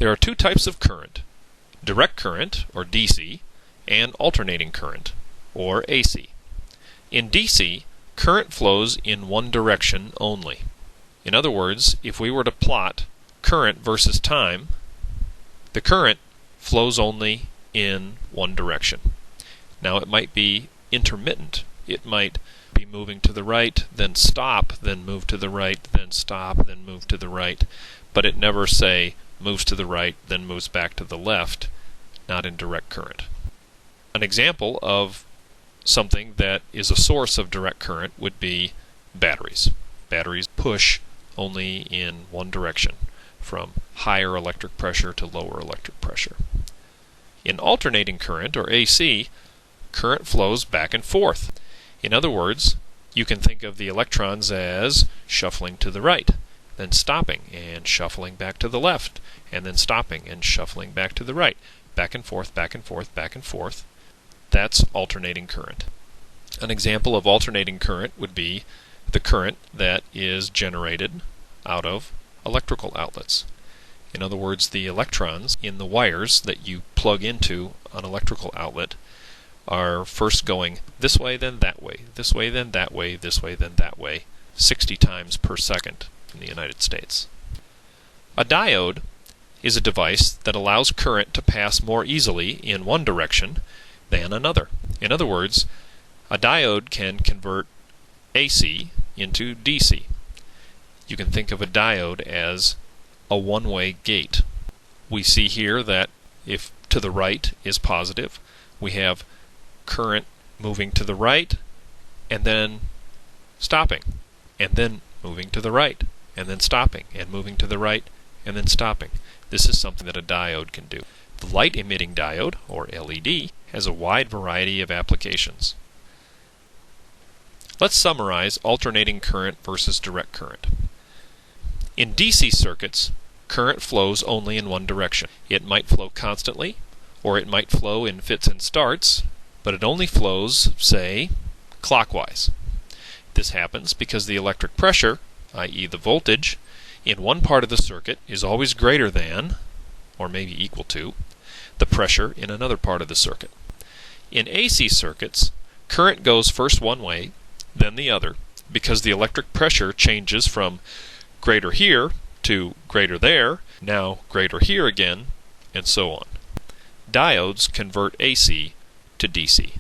There are two types of current: direct current, or DC, and alternating current, or AC. In DC, current flows in one direction only. In other words, if we were to plot current versus time, the current flows only in one direction. Now it might be intermittent. It might be moving to the right, then stop, then move to the right, then stop, then move to the right, but it never, say, moves to the right, then moves back to the left, not in direct current. An example of something that is a source of direct current would be batteries. Batteries push only in one direction, from higher electric pressure to lower electric pressure. In alternating current, or AC, current flows back and forth. In other words, you can think of the electrons as shuffling to the right, then stopping and shuffling back to the left, and then stopping and shuffling back to the right, back and forth, back and forth, back and forth. That's alternating current. An example of alternating current would be the current that is generated out of electrical outlets. In other words, the electrons in the wires that you plug into an electrical outlet are first going this way, then that way, this way, then that way, this way, then that way, 60 times per second in the United States. A diode is a device that allows current to pass more easily in one direction than another. In other words, a diode can convert AC into DC. You can think of a diode as a one-way gate. We see here that if to the right is positive, we have current moving to the right and then stopping, and then moving to the right and then stopping, and moving to the right and then stopping. This is something that a diode can do. The light-emitting diode, or LED, has a wide variety of applications. Let's summarize alternating current versus direct current. In DC circuits, current flows only in one direction. It might flow constantly, or it might flow in fits and starts, but it only flows, say, clockwise. This happens because the electric pressure, i.e. the voltage, in one part of the circuit is always greater than, or maybe equal to, the pressure in another part of the circuit. In AC circuits, current goes first one way, then the other, because the electric pressure changes from greater here to greater there, now greater here again, and so on. Diodes convert AC to DC.